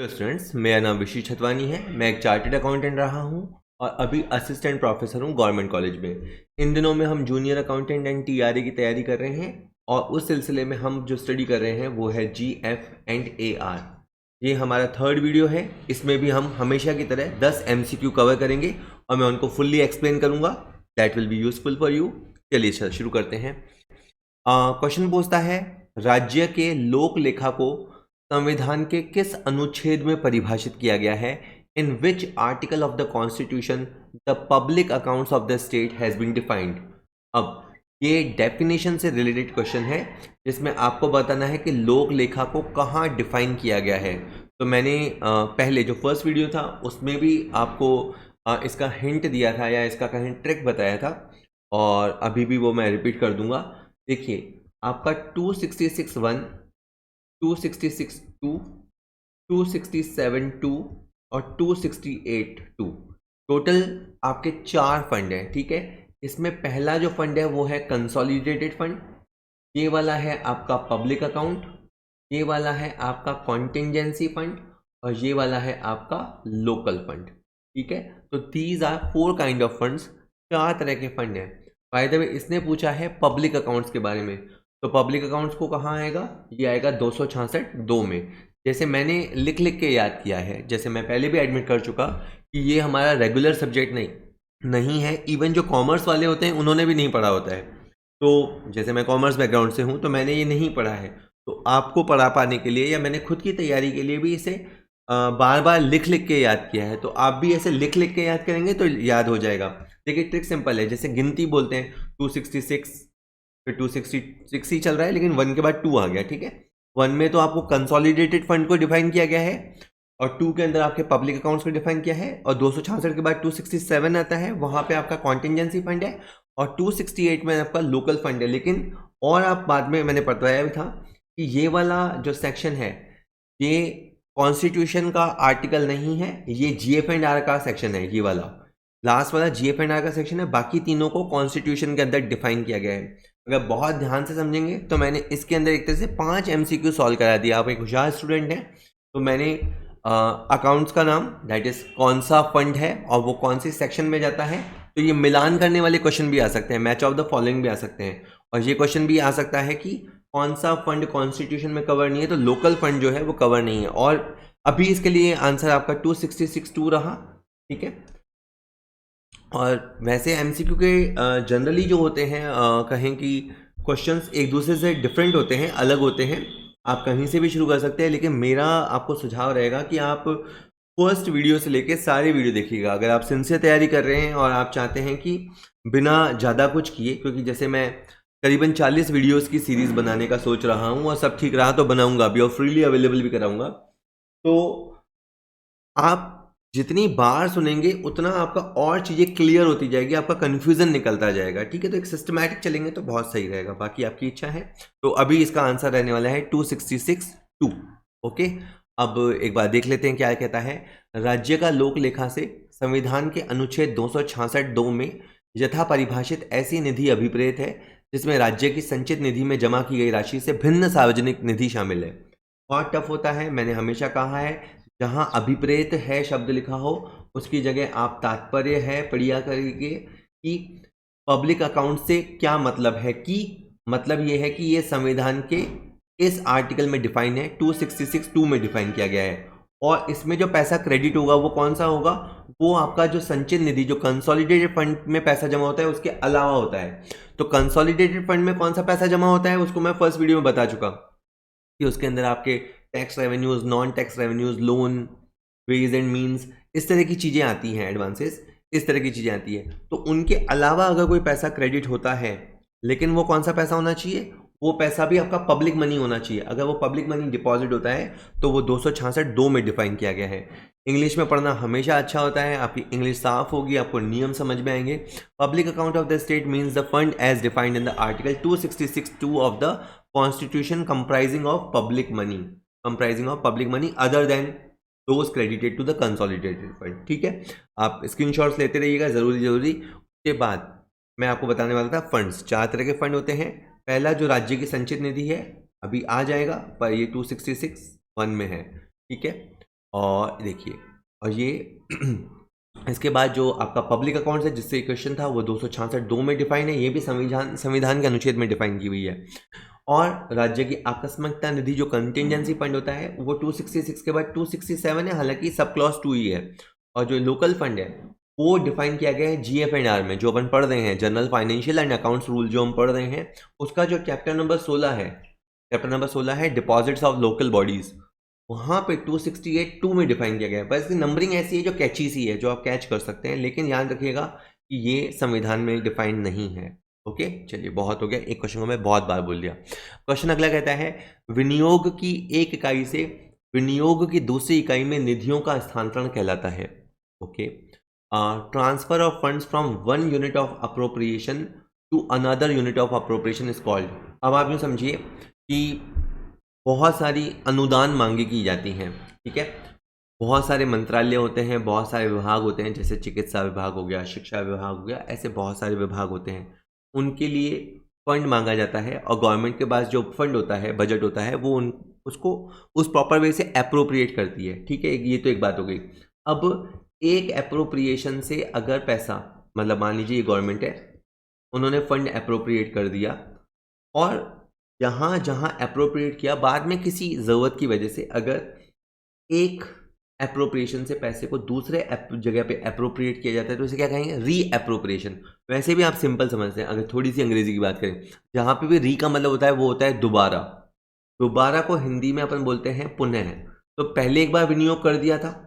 Hello students, मेरा नाम विशी छतवानी है। मैं एक चार्टर्ड अकाउंटेंट रहा हूं और अभी असिस्टेंट प्रोफेसर हूं गवर्नमेंट कॉलेज में। इन दिनों में हम जूनियर अकाउंटेंट एंड टीआरए की तैयारी कर रहे हैं और उस सिलसिले में हम जो स्टडी कर रहे हैं वो है जीएफ एंड एआर। ये हमारा थर्ड वीडियो है। इसमें भी हम हमेशा की तरह 10 एमसीक्यू कवर करेंगे और मैं उनको फुल्ली एक्सप्लेन करूंगा। That will be useful for you. चलिए शुरू करते हैं। क्वेश्चन पूछता है, राज्य के लोक लेखा को संविधान के किस अनुच्छेद में परिभाषित किया गया है? In which article of the constitution the public accounts of the state has been defined. अब ये डेफिनेशन से रिलेटेड क्वेश्चन है जिसमें आपको बताना है कि लोक लेखा को कहाँ डिफाइन किया गया है। तो मैंने पहले जो फर्स्ट वीडियो था उसमें भी आपको इसका हिंट दिया था या इसका कहीं ट्रिक बताया था और अभी भी वो मैं रिपीट कर दूंगा। देखिए, आपका 266(1), 266(2), 267(2) और 268(2) टोटल आपके 4 फंड हैं। ठीक है, इसमें पहला जो फंड है वो है कंसोलिडेटेड फंड, ये वाला है आपका पब्लिक अकाउंट, ये वाला है आपका कॉन्टिंजेंसी फंड और ये वाला है आपका लोकल फंड। ठीक है, तो these are 4 kind of funds. 4 तरह के फंड हैं। बाय द वे, इसने पूछा है पब्लिक अकाउंट्स के बारे में, तो पब्लिक अकाउंट्स को कहाँ आएगा? ये आएगा 266(2) में। जैसे मैंने लिख लिख के याद किया है, जैसे मैं पहले भी एडमिट कर चुका कि ये हमारा रेगुलर सब्जेक्ट नहीं है। इवन जो कॉमर्स वाले होते हैं उन्होंने भी नहीं पढ़ा होता है। तो जैसे मैं कॉमर्स बैकग्राउंड से हूँ तो मैंने ये नहीं पढ़ा है, तो आपको पढ़ा पाने के लिए या मैंने खुद की तैयारी के लिए भी इसे बार बार लिख लिख के याद किया है। तो आप भी ऐसे लिख लिख के याद करेंगे तो याद हो जाएगा। देखिए, ट्रिक सिंपल है। जैसे गिनती बोलते हैं 266, फिर 266 ही चल रहा है लेकिन 1 के बाद 2 आ गया। ठीक है, 1 में तो आपको कंसोलिडेटेड फंड को डिफाइन किया गया है और 2 के अंदर आपके पब्लिक अकाउंट्स को डिफाइन किया है और 266 के बाद 267 आता है, वहां पे आपका कॉन्टिंजेंसी फंड है और 268 में आपका लोकल फंड है। लेकिन और आप बाद में मैंने बताया भी था कि ये वाला जो सेक्शन है ये कॉन्स्टिट्यूशन का आर्टिकल नहीं है, ये जीएफ एंड आर का सेक्शन है। ये वाला लास्ट वाला जीएफ एंड आर का सेक्शन है। बाकी तीनों को कॉन्स्टिट्यूशन के अंदर डिफाइन किया गया है। अगर बहुत ध्यान से समझेंगे तो मैंने इसके अंदर एक तरह से 5 एमसीक्यू सॉल्व करा दिया। आप एक होशियार स्टूडेंट हैं तो मैंने अकाउंट्स का नाम, दैट इज कौन सा फंड है और वो कौन सी सेक्शन में जाता है, तो ये मिलान करने वाले क्वेश्चन भी आ सकते हैं, मैच ऑफ द फॉलोइंग भी आ सकते हैं। और ये क्वेश्चन भी आ सकता है कि कौन सा फंड कॉन्स्टिट्यूशन में कवर नहीं है, तो लोकल फंड जो है वो कवर नहीं है। और अभी इसके लिए आंसर आपका 266(2) रहा। ठीक है, और वैसे एमसीक्यू के जनरली जो होते हैं कहें कि क्वेश्चंस एक दूसरे से डिफरेंट होते हैं, अलग होते हैं। आप कहीं से भी शुरू कर सकते हैं, लेकिन मेरा आपको सुझाव रहेगा कि आप फर्स्ट वीडियो से लेके सारे वीडियो देखिएगा। अगर आप सिंसियर तैयारी कर रहे हैं और आप चाहते हैं कि बिना ज़्यादा कुछ किए, क्योंकि जैसे मैं करीबन 40 वीडियोस की सीरीज़ बनाने का सोच रहा हूँ और सब ठीक रहा तो बनाऊंगा भी और फ्रीली अवेलेबल भी कराऊंगा। तो आप जितनी बार सुनेंगे उतना आपका और चीज़ें क्लियर होती जाएगी, आपका कन्फ्यूज़न निकलता जाएगा। ठीक है, तो एक सिस्टमैटिक चलेंगे तो बहुत सही रहेगा। बाकी आपकी इच्छा है। तो अभी इसका आंसर रहने वाला है 266(2). ओके, अब एक बार देख लेते हैं क्या कहता है। राज्य का लोक लेखा से संविधान के अनुच्छेद 266(2) में यथा परिभाषित ऐसी निधि अभिप्रेत है जिसमें राज्य की संचित निधि में जमा की गई राशि से भिन्न सार्वजनिक निधि शामिल है। बहुत टफ होता है, मैंने हमेशा कहा है जहाँ अभिप्रेत है शब्द लिखा हो उसकी जगह आप तात्पर्य है पढ़िया करेंगे कि पब्लिक अकाउंट से क्या मतलब है। कि मतलब ये है कि ये संविधान के इस आर्टिकल में डिफाइन है, 266(2) में डिफाइन किया गया है। और इसमें जो पैसा क्रेडिट होगा वो कौन सा होगा? वो आपका जो संचित निधि, जो कंसोलिडेटेड फंड में पैसा जमा होता है उसके अलावा होता है। तो कंसोलिडेटेड फंड में कौन सा पैसा जमा होता है उसको मैं फर्स्ट वीडियो में बता चुका कि उसके अंदर आपके tax revenues, non tax revenues, loan, ways and means, इस तरह की चीज़ें आती हैं, एडवांसेस, इस तरह की चीज़ें आती है। तो उनके अलावा अगर कोई पैसा क्रेडिट होता है, लेकिन वो कौन सा पैसा होना चाहिए? वो पैसा भी आपका पब्लिक मनी होना चाहिए। अगर वो पब्लिक मनी डिपॉजिट होता है तो वो 266(2) में डिफाइन किया गया है। इंग्लिश में पढ़ना हमेशा अच्छा होता है, आपकी इंग्लिश साफ होगी, आपको नियम समझ में आएंगे। Public account of the state means the fund as defined in the article 266(2) of the constitution comprising of public money other than those credited to the consolidated fund. ठीक है, आप स्क्रीनशॉट्स लेते रहिएगा जरूरी। उसके बाद मैं आपको बताने वाला था फंड्स। 4 तरह के फंड होते हैं। पहला जो राज्य की संचित निधि है अभी आ जाएगा, पर ये 266(1) में है। ठीक है, और देखिए, और ये इसके बाद जो आपका पब्लिक अकाउंट्स है जिससे क्वेश्चन था वो 266(2) में डिफाइन है, ये भी संविधान के अनुच्छेद में डिफाइन की हुई है। और राज्य की आकस्मिकता निधि जो कंटिजेंसी फंड होता है वो 266 के बाद 267 है, हालांकि सब क्लॉज 2 ही है। और जो लोकल फंड है वो डिफाइन किया गया है GF&R में, जो अपन पढ़ रहे हैं, general financial and accounts rule जो हम पढ़ रहे हैं, उसका जो चैप्टर नंबर 16 है डिपॉजिट्स ऑफ लोकल बॉडीज, वहाँ पे 268(2) में डिफाइन किया गया है। बस इसकी नंबरिंग ऐसी है जो कैची सी है, जो आप कैच कर सकते हैं, लेकिन याद रखिएगा कि ये संविधान में डिफाइन नहीं है। ओके, चलिए बहुत हो गया, एक क्वेश्चन को मैं बहुत बार बोल दिया। क्वेश्चन अगला कहता है विनियोग की एक इकाई से विनियोग की दूसरी इकाई में निधियों का स्थानांतरण कहलाता है। Okay, transfer of funds from one unit of appropriation to another unit of appropriation is called. अब आप यूँ समझिए कि बहुत सारी अनुदान मांगी की जाती हैं, ठीक है, बहुत सारे मंत्रालय होते हैं, बहुत सारे विभाग होते हैं, जैसे चिकित्सा विभाग हो गया, शिक्षा विभाग हो गया, ऐसे बहुत सारे विभाग होते हैं, उनके लिए फंड मांगा जाता है और गवर्नमेंट के पास जो फंड होता है, बजट होता है, वो उसको उस प्रॉपर वे से अप्रोप्रिएट करती है, ठीक है, ये तो एक बात हो गई। अब एक अप्रोप्रिएशन से अगर पैसा, मतलब मान लीजिए ये गवर्नमेंट है, उन्होंने फंड अप्रोप्रिएट कर दिया और जहाँ जहाँ अप्रोप्रिएट किया, बाद में किसी ज़रूरत की वजह से अगर एक अप्रोप्रिएशन से पैसे को दूसरे जगह पे अप्रोप्रिएट किया जाता है तो इसे क्या कहेंगे, री अप्रोप्रिएशन। वैसे भी आप सिंपल समझते हैं, अगर थोड़ी सी अंग्रेजी की बात करें, जहाँ पे भी री का मतलब होता है वो होता है दोबारा। दोबारा को हिंदी में अपन बोलते हैं पुनः। तो पहले एक बार विनियोग कर दिया था,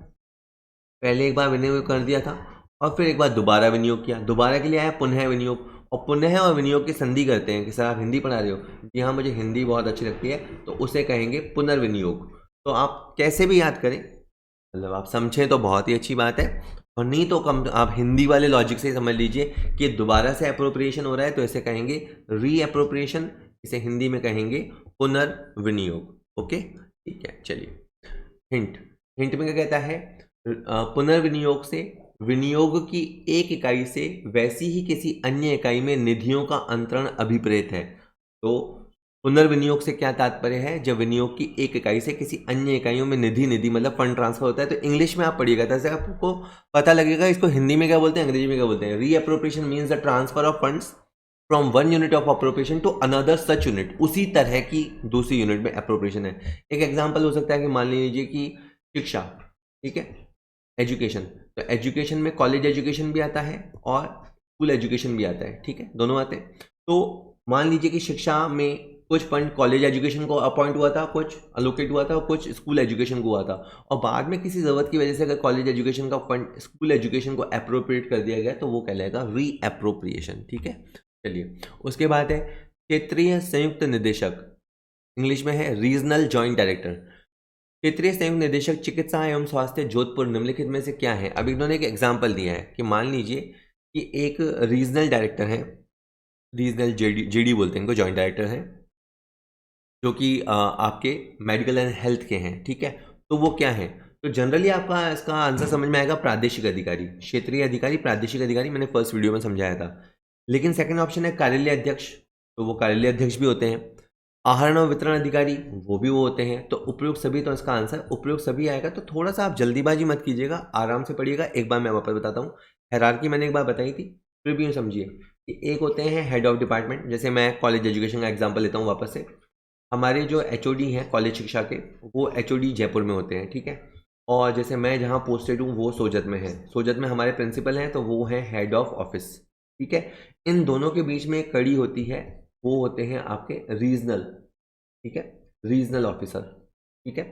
और फिर एक बार दोबारा विनियोग किया, दोबारा के लिए आया पुनः विनियोग, और पुनः और विनियोग की संधि करते हैं कि सर आप हिंदी पढ़ा रहे हो, जी हाँ मुझे हिंदी बहुत अच्छी लगती है, तो उसे कहेंगे पुनर्विनियोग। तो आप कैसे भी याद करें, मतलब आप समझें तो बहुत ही अच्छी बात है, और नहीं तो कम आप हिंदी वाले लॉजिक से समझ लीजिए कि दोबारा से अप्रोप्रिएशन हो रहा है तो इसे कहेंगे री अप्रोप्रिएशन, इसे हिंदी में कहेंगे पुनर्विनियोग। ओके, ठीक है, चलिए हिंट में क्या कहता है, पुनर्विनियोग से विनियोग की एक इकाई से वैसी ही किसी अन्य इकाई में निधियों का अंतरण अभिप्रेत है। तो पुनर्विनियोग से क्या तात्पर्य है, जब विनियोग की एक इकाई से किसी अन्य इकाइयों में निधि मतलब फंड ट्रांसफर होता है। तो इंग्लिश में आप पढ़िएगा, जैसे आपको पता लगेगा इसको हिंदी में क्या बोलते हैं, अंग्रेजी में क्या बोलते हैं। Reappropriation means the transfer of funds from one unit of appropriation to another such unit, उसी तरह की दूसरी यूनिट में अप्रोप्रिएशन है। एक एग्जाम्पल हो सकता है कि मान लीजिए कि शिक्षा, ठीक है, एजुकेशन, तो एजुकेशन में कॉलेज एजुकेशन भी आता है और स्कूल एजुकेशन भी आता है, ठीक है, दोनों आते हैं। तो मान लीजिए कि शिक्षा में कुछ फंड कॉलेज एजुकेशन को अपॉइंट हुआ था, कुछ अलोकेट हुआ था और कुछ स्कूल एजुकेशन को हुआ था, और बाद में किसी ज़रूरत की वजह से अगर कॉलेज एजुकेशन का फंड स्कूल एजुकेशन को अप्रोप्रिएट कर दिया गया तो वो कहलाएगा री अप्रोप्रिएशन, ठीक है। चलिए, उसके बाद है क्षेत्रीय संयुक्त निदेशक, इंग्लिश में है रीजनल जॉइंट डायरेक्टर। क्षेत्रीय संयुक्त निदेशक चिकित्सा एवं स्वास्थ्य जोधपुर निम्नलिखित में से क्या है। अब इन्होंने एक एग्जाम्पल दिया है कि मान लीजिए कि एक रीजनल डायरेक्टर है, रीजनल जेडी बोलते हैं इनको, जॉइंट डायरेक्टर है, जो कि आपके मेडिकल एंड हेल्थ के हैं, ठीक है। तो वो क्या है, तो जनरली आपका इसका आंसर समझ में आएगा प्रादेशिक अधिकारी, क्षेत्रीय अधिकारी, प्रादेशिक अधिकारी, मैंने फर्स्ट वीडियो में समझाया था। लेकिन सेकंड ऑप्शन है कार्यालय अध्यक्ष, तो वो कार्यालय अध्यक्ष भी होते हैं। आहरण और वितरण अधिकारी, वो भी वो होते हैं। तो उपयुक्त सभी, तो इसका आंसर उपयुक्त सभी आएगा। तो थोड़ा सा आप जल्दीबाजी मत कीजिएगा, आराम से पढ़िएगा। एक बार मैं वापस बताता हूँ, हायरार्की मैंने एक बार बताई थी, फिर भी यूँ समझिए कि एक होते हैं हेड ऑफ डिपार्टमेंट, जैसे मैं कॉलेज एजुकेशन का एग्जाम्पल लेता हूँ वापस से। हमारे जो HOD हैं कॉलेज शिक्षा के, वो HOD जयपुर में होते हैं, ठीक है। और जैसे मैं जहाँ पोस्टेड हूँ वो सोजत में है, सोजत में हमारे प्रिंसिपल हैं, तो वो है हेड ऑफ ऑफिस, ठीक है। इन दोनों के बीच में एक कड़ी होती है, वो होते हैं आपके रीजनल, ठीक है, रीजनल ऑफिसर, ठीक है,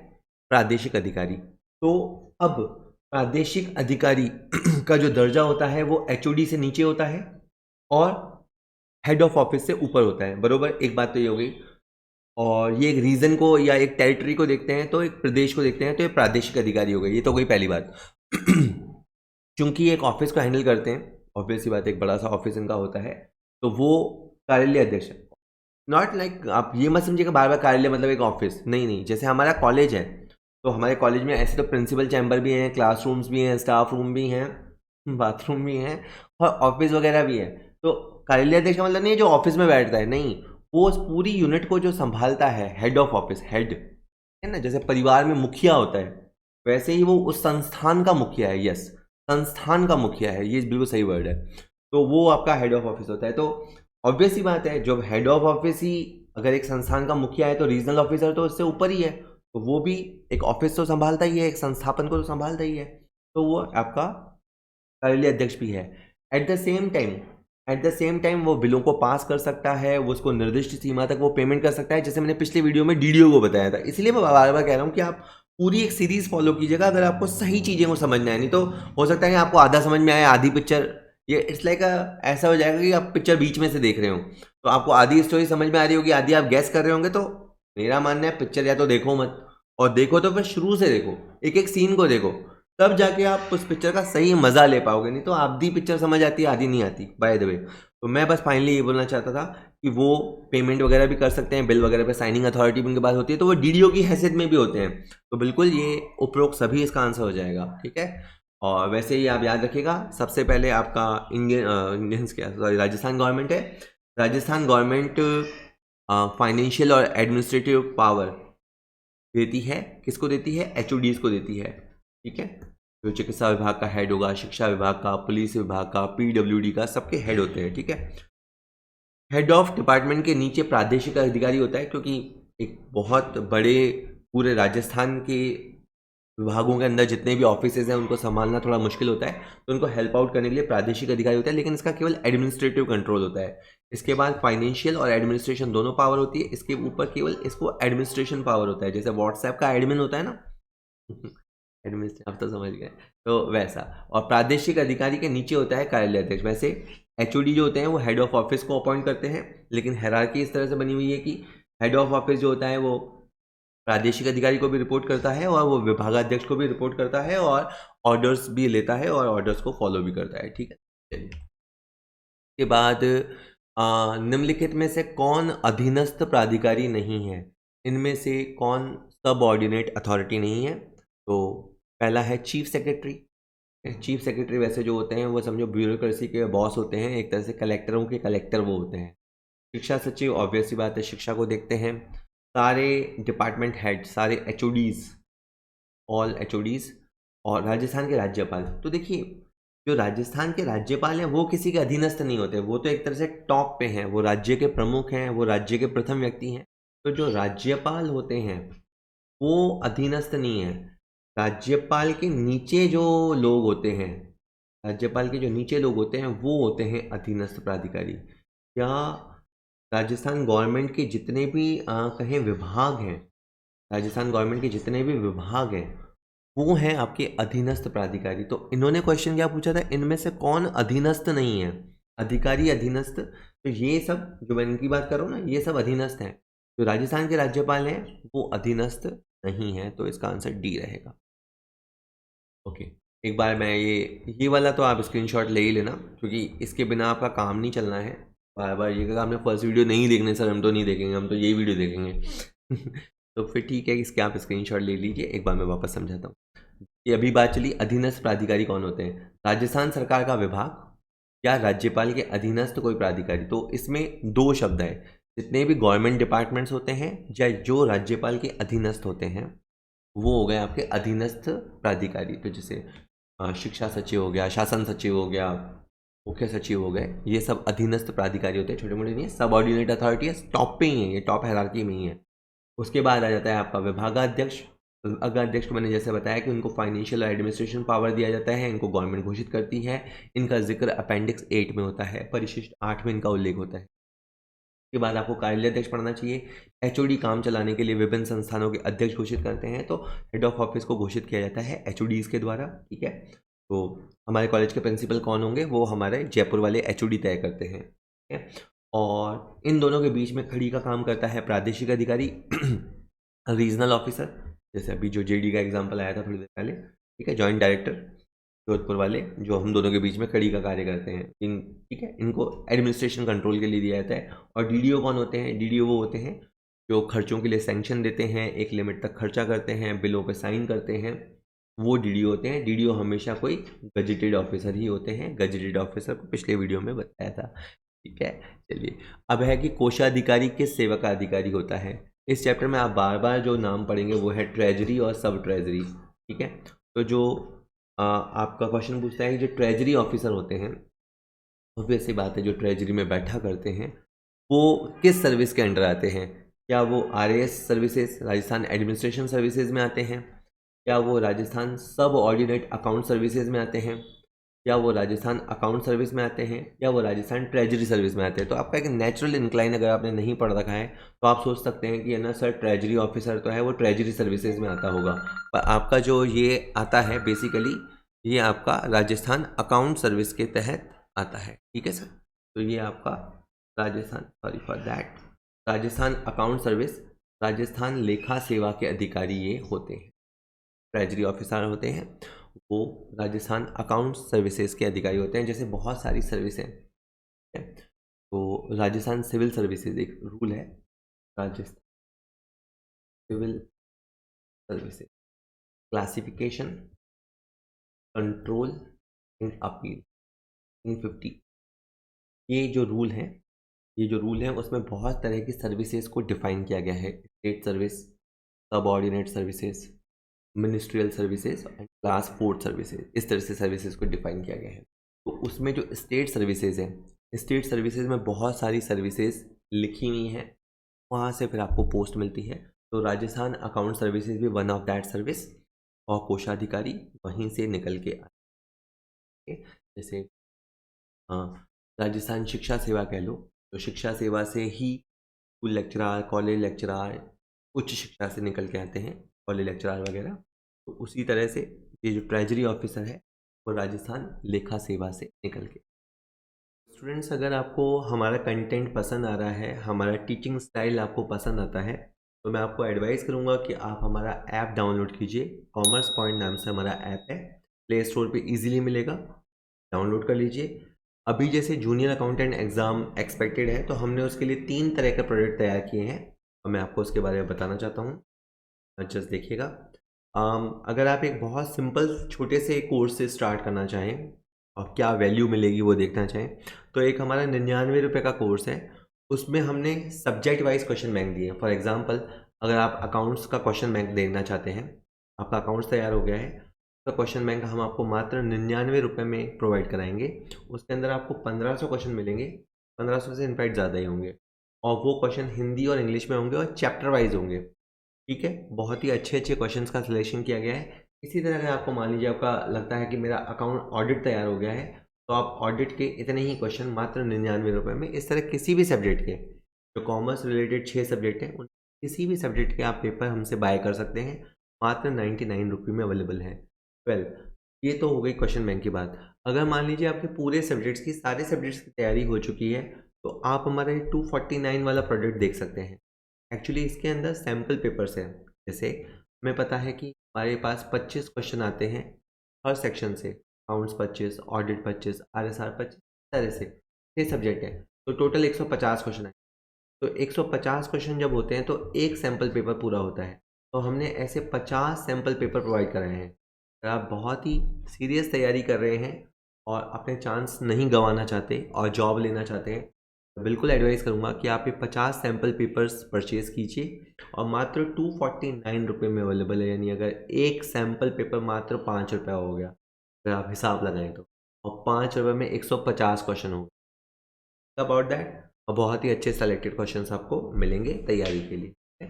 प्रादेशिक अधिकारी। तो अब प्रादेशिक अधिकारी का जो दर्जा होता है वो HOD से नीचे होता है और हेड ऑफ ऑफिस से ऊपर होता है, बरोबर। एक बात तो ये हो गई। और ये एक रीजन को या एक टेरिटरी को देखते हैं, तो एक प्रदेश को देखते हैं, तो ये प्रादेशिक अधिकारी हो गए, ये तो गई पहली बात। चूंकि एक ऑफिस को हैंडल करते हैं, ऑब्वियस सी बात, एक बड़ा सा ऑफिस इनका होता है, तो वो कार्यालय अध्यक्ष, नॉट लाइक आप ये मत समझिएगा बार बार कार्यालय मतलब एक ऑफिस, नहीं, जैसे हमारा कॉलेज है तो हमारे कॉलेज में ऐसे तो प्रिंसिपल चैम्बर भी हैं, क्लासरूम्स भी हैं, स्टाफ रूम भी हैं, बाथरूम भी हैं और ऑफिस वगैरह भी है। तो कार्यालय अध्यक्ष का मतलब नहीं है जो ऑफिस में बैठता है, नहीं, वो उस पूरी यूनिट को जो संभालता है, हेड ऑफ ऑफिस, हेड है ना, जैसे परिवार में मुखिया होता है, वैसे ही वो उस संस्थान का मुखिया है। यस, संस्थान का मुखिया है, ये बिल्कुल सही वर्ड है। तो वो आपका हेड ऑफ ऑफिस होता है। तो ऑब्वियस ही बात है, जब हेड ऑफ ऑफिस ही अगर एक संस्थान का मुखिया है तो रीजनल ऑफिसर तो उससे ऊपर ही है, तो वो भी एक ऑफिस तो संभालता ही है, एक संस्थापन को तो संभालता ही है। तो वो आपका कार्यालय अध्यक्ष भी है। एट द सेम टाइम वो बिलों को पास कर सकता है, वो उसको निर्दिष्ट सीमा तक वो पेमेंट कर सकता है, जैसे मैंने पिछले वीडियो में डीडीओ को बताया था। इसलिए मैं बार बार कह रहा हूँ कि आप पूरी एक सीरीज फॉलो कीजिएगा अगर आपको सही चीज़ें को समझना है। नहीं तो हो सकता है कि आपको आधा समझ में आए, आधी पिक्चर, ये इट्स लाइक ऐसा हो जाएगा कि आप पिक्चर बीच में से देख रहे हो, तो आपको आधी स्टोरी समझ में आ रही होगी, आधी आप गैस कर रहे होंगे। तो मेरा मानना है पिक्चर या तो देखो मत, और देखो तो फिर शुरू से देखो, एक एक सीन को देखो, तब जाके आप उस पिक्चर का सही मजा ले पाओगे। नहीं तो आधी पिक्चर समझ आती है, आधी नहीं आती, बाय द वे। तो मैं बस फाइनली ये बोलना चाहता था कि वो पेमेंट वगैरह भी कर सकते हैं, बिल वगैरह पे साइनिंग अथॉरिटी भी उनके पास होती है, तो वो डीडीओ की हैसियत में भी होते हैं। तो बिल्कुल ये उपरोक्त सभी इसका आंसर हो जाएगा, ठीक है। और वैसे ही आप याद रखिएगा, सबसे पहले आपका इंडियंस क्या, सॉरी, राजस्थान गवर्नमेंट है। राजस्थान गवर्नमेंट फाइनेंशियल और एडमिनिस्ट्रेटिव पावर देती है, किसको देती है? एचओडीज को देती है, ठीक है। जो चिकित्सा विभाग का हेड होगा, शिक्षा विभाग का, पुलिस विभाग का, पीडब्ल्यूडी का, सबके हेड होते हैं, ठीक है। हेड ऑफ डिपार्टमेंट के नीचे प्रादेशिक अधिकारी होता है, क्योंकि एक बहुत बड़े पूरे राजस्थान के विभागों के अंदर जितने भी ऑफिसेज हैं उनको संभालना थोड़ा मुश्किल होता है, तो उनको हेल्प आउट करने के लिए प्रादेशिक अधिकारी होता है, लेकिन इसका केवल एडमिनिस्ट्रेटिव कंट्रोल होता है। इसके बाद फाइनेंशियल और एडमिनिस्ट्रेशन दोनों पावर होती है, इसके ऊपर केवल इसको एडमिनिस्ट्रेशन पावर होता है, जैसे व्हाट्सएप का एडमिन होता है ना एडमिनिस्ट्रेशन, आप तो समझ गए, तो वैसा। और प्रादेशिक अधिकारी के नीचे होता है कार्यालय अध्यक्ष। वैसे एचओडी जो होते हैं वो हेड ऑफ ऑफिस को अपॉइंट करते हैं, लेकिन हायरार्की इस तरह से बनी हुई है कि हेड ऑफ ऑफिस जो होता है वो प्रादेशिक अधिकारी को भी रिपोर्ट करता है, और वो विभागाध्यक्ष को भी रिपोर्ट करता है, और ऑर्डर्स भी लेता है, और ऑर्डर्स को फॉलो भी करता है, ठीक है। चलिए, के बाद निम्नलिखित में से कौन अधीनस्थ प्राधिकारी नहीं है? इनमें से कौन सबऑर्डिनेट अथॉरिटी नहीं है? तो पहला है चीफ सेक्रेटरी। चीफ सेक्रेटरी वैसे जो होते हैं वो समझो ब्यूरोक्रेसी के बॉस होते हैं, एक तरह से कलेक्टरों के कलेक्टर वो होते हैं। शिक्षा सचिव ऑब्वियस सी बात है, शिक्षा को देखते हैं। सारे डिपार्टमेंट हेड, सारे एचओडीज, ऑल एचओडीज, और राजस्थान के राज्यपाल। तो देखिए, जो राजस्थान के राज्यपाल हैं वो किसी के अधीनस्थ नहीं होते, वो तो एक तरह से टॉप पे हैं, वो राज्य के प्रमुख हैं, वो राज्य के प्रथम व्यक्ति हैं। तो जो राज्यपाल होते हैं वो अधीनस्थ नहीं है। राज्यपाल के नीचे जो लोग होते हैं, राज्यपाल के जो नीचे लोग होते हैं वो होते हैं अधीनस्थ प्राधिकारी। या राजस्थान गवर्नमेंट के जितने भी कहें विभाग हैं, राजस्थान गवर्नमेंट के जितने भी विभाग हैं वो हैं आपके अधीनस्थ प्राधिकारी। तो इन्होंने क्वेश्चन क्या पूछा था, इनमें से कौन अधीनस्थ नहीं है? अधिकारी अधीनस्थ, तो ये सब जो मैं इनकी बात कर रहा हूँ ना, ये सब अधीनस्थ हैं। जो राजस्थान के राज्यपाल हैं वो अधीनस्थ नहीं है, तो इसका आंसर डी रहेगा। ओके, एक बार मैं ये वाला तो आप स्क्रीनशॉट ले ही लेना, क्योंकि इसके बिना आपका काम नहीं चलना है। बार बार ये कहा आपने फर्स्ट वीडियो नहीं देखने सर, हम तो नहीं देखेंगे, हम तो यही वीडियो देखेंगे तो फिर ठीक है, इसके आप स्क्रीनशॉट ले लीजिए। एक बार मैं वापस समझाता हूँ। ये अभी बात चली अधीनस्थ प्राधिकारी कौन होते हैं, राजस्थान सरकार का विभाग या राज्यपाल के अधीनस्थ कोई प्राधिकारी। तो इसमें दो शब्द है, जितने भी गवर्नमेंट डिपार्टमेंट्स होते हैं या जो राज्यपाल के अधीनस्थ होते हैं वो हो गए आपके अधीनस्थ प्राधिकारी। तो जैसे शिक्षा सचिव हो गया, शासन सचिव हो गया, मुख्य सचिव हो गए, ये सब अधीनस्थ प्राधिकारी होते हैं, छोटे मोटे नहीं है, सब ऑर्डिनेट अथॉरिटी है, टॉप पे ही है, ये टॉप हायरार्की में ही है। उसके बाद आ जाता है आपका विभागाध्यक्ष। विभागाध्यक्ष को मैंने जैसे बताया कि उनको फाइनेंशियल और एडमिनिस्ट्रेशन पावर दिया जाता है, इनको गवर्नमेंट घोषित करती है। इनका जिक्र अपेंडिक्स 8 में होता है, परिशिष्ट 8 में इनका उल्लेख होता है। के बाद आपको कार्यालय अध्यक्ष पढ़ना चाहिए। एचओडी काम चलाने के लिए विभिन्न संस्थानों के अध्यक्ष घोषित करते हैं, तो हेड ऑफ ऑफिस को घोषित किया जाता है एचओडीज के द्वारा, ठीक है। तो हमारे कॉलेज के प्रिंसिपल कौन होंगे, वो हमारे जयपुर वाले एचओडी तय करते हैं, ठीक है। और इन दोनों के बीच में खड़ी का काम करता है प्रादेशिक अधिकारी रीजनल ऑफिसर, जैसे अभी जो जेडी का एग्जाम्पल आया था थोड़ी देर पहले, ठीक है, जॉइंट डायरेक्टर जोधपुर वाले, जो हम दोनों के बीच में कड़ी का कार्य करते हैं। ठीक है, इनको एडमिनिस्ट्रेशन कंट्रोल के लिए दिया जाता है। और डीडीओ कौन होते हैं, डीडीओ वो होते हैं जो खर्चों के लिए सैंक्शन देते हैं, एक लिमिट तक खर्चा करते हैं, बिलों पे साइन करते हैं, वो डीडीओ होते हैं। डीडीओ हमेशा कोई गजेटेड ऑफिसर ही होते हैं, गजेटेड ऑफिसर को पिछले वीडियो में बताया था, ठीक है। चलिए, अब है कि कोषाधिकारी किस सेवा का अधिकारी होता है। इस चैप्टर में आप बार बार जो नाम पढ़ेंगे वो है ट्रेजरी और सब ट्रेजरी। ठीक है। तो जो आपका क्वेश्चन पूछता है कि जो ट्रेजरी ऑफिसर होते हैं, ऑब्वियस सी बात है, जो ट्रेजरी में बैठा करते हैं वो किस सर्विस के अंडर आते हैं? क्या वो RAS services, Rajasthan administration services में आते हैं? क्या वो राजस्थान सब ऑर्डिनेट अकाउंट सर्विसेज में आते हैं? या वो राजस्थान अकाउंट सर्विस में आते हैं? या वो राजस्थान ट्रेजरी सर्विस में आते हैं? तो आपका एक नेचुरल इंक्लाइन अगर आपने नहीं पढ़ रखा है तो आप सोच सकते हैं कि है ना सर, ट्रेजरी ऑफिसर तो है वो ट्रेजरी सर्विसेज में आता होगा, पर आपका जो ये आता है बेसिकली ये आपका राजस्थान अकाउंट सर्विस के तहत आता है। ठीक है सर, तो ये आपका Rajasthan, sorry for that, Rajasthan account service, Rajasthan लेखा सेवा के अधिकारी ये होते हैं। ट्रेजरी ऑफिसर होते हैं वो राजस्थान अकाउंट सर्विसेज के अधिकारी होते हैं। जैसे बहुत सारी सर्विस हैं, तो राजस्थान सिविल सर्विसेज एक रूल है, Rajasthan civil services classification, control and appeal इन 50। ये जो रूल है उसमें बहुत तरह की सर्विसेज को डिफाइन किया गया है। स्टेट सर्विस, सब ordinate services, ministerial services and class 4 services, इस तरह से सर्विसेज को डिफाइन किया गया है। तो उसमें जो स्टेट सर्विसेज हैं, स्टेट सर्विसेज में बहुत सारी सर्विसेज लिखी हुई हैं, वहाँ से फिर आपको पोस्ट मिलती है। तो राजस्थान अकाउंट सर्विसेज भी वन ऑफ दैट सर्विस, और कोषाधिकारी वहीं से निकल के आए। जैसे राजस्थान शिक्षा सेवा कह लो, तो शिक्षा सेवा से ही स्कूल लेक्चरार, कॉलेज लेक्चरार, उच्च शिक्षा से निकल के आते हैं, कॉलेज लेक्चरार वगैरह। तो उसी तरह से ये जो ट्रेजरी ऑफिसर है वो राजस्थान लेखा सेवा से निकल के। स्टूडेंट्स, अगर आपको हमारा कंटेंट पसंद आ रहा है, हमारा टीचिंग स्टाइल आपको पसंद आता है, तो मैं आपको एडवाइस करूंगा कि आप हमारा ऐप डाउनलोड कीजिए। कॉमर्स पॉइंट नाम से हमारा ऐप है, प्ले स्टोर पे इजीली मिलेगा, डाउनलोड कर लीजिए। अभी जैसे जूनियर अकाउंटेंट एग्ज़ाम एक्सपेक्टेड है, तो हमने उसके लिए 3 तरह के प्रोडक्ट तैयार किए हैं और मैं आपको उसके बारे में बताना चाहता हूँ। जस्ट देखिएगा। अगर आप एक बहुत सिंपल छोटे से कोर्स से स्टार्ट करना चाहें और क्या वैल्यू मिलेगी वो देखना चाहें, तो एक हमारा 99 रुपये का कोर्स है। उसमें हमने सब्जेक्ट वाइज क्वेश्चन बैंक दिए हैं। फॉर एग्जांपल, अगर आप अकाउंट्स का क्वेश्चन बैंक देखना चाहते हैं, आपका अकाउंट्स तैयार हो गया है, तो क्वेश्चन बैंक हम आपको मात्र 99 रुपये में प्रोवाइड कराएंगे। उसके अंदर आपको 1500 क्वेश्चन मिलेंगे, 1500 से इनफैक्ट ज़्यादा ही होंगे, और वो क्वेश्चन हिंदी और इंग्लिश में होंगे और चैप्टर वाइज होंगे। ठीक है, बहुत ही अच्छे अच्छे क्वेश्चंस का सिलेक्शन किया गया है। इसी तरह अगर आपको मान लीजिए आपका लगता है कि मेरा अकाउंट ऑडिट तैयार हो गया है, तो आप ऑडिट के इतने ही क्वेश्चन मात्र 99 रुपये में, इस तरह किसी भी सब्जेक्ट के, जो कॉमर्स रिलेटेड 6 सब्जेक्ट हैं उन किसी भी सब्जेक्ट के आप पेपर हमसे बाय कर सकते हैं, मात्र 99 रुपये में अवेलेबल है। वेल, ये तो हो गई क्वेश्चन बैंक की बात। अगर मान लीजिए आपके पूरे सब्जेक्ट्स की, सारे सब्जेक्ट्स की तैयारी हो चुकी है, तो आप हमारा 249 वाला प्रोडक्ट देख सकते हैं। एक्चुअली इसके अंदर सैम्पल पेपर्स हैं। जैसे हमें पता है कि हमारे पास 25 क्वेश्चन आते हैं हर सेक्शन से, अकाउंट्स 25, ऑडिट 25, RSR 25, तरह से 6 सब्जेक्ट हैं, तो टोटल 150 क्वेश्चन है। तो 150 क्वेश्चन जब होते हैं तो एक सैम्पल पेपर पूरा होता है, तो हमने ऐसे 50 सैम्पल पेपर प्रोवाइड कराए हैं। अगर आप बहुत ही सीरियस तैयारी कर रहे हैं और अपने चांस नहीं गंवाना चाहते और जॉब लेना चाहते हैं, बिल्कुल एडवाइस करूंगा कि आप ये 50 सैम्पल पेपर्स परचेज़ कीजिए, और मात्र 249 रुपये में अवेलेबल है। यानी अगर एक सैम्पल पेपर मात्र 5 रुपये हो गया, अगर आप हिसाब लगाएं तो, और 5 रुपये में 150 क्वेश्चन हो अबाउट दैट, और बहुत ही अच्छे सेलेक्टेड क्वेश्चंस आपको मिलेंगे तैयारी के लिए।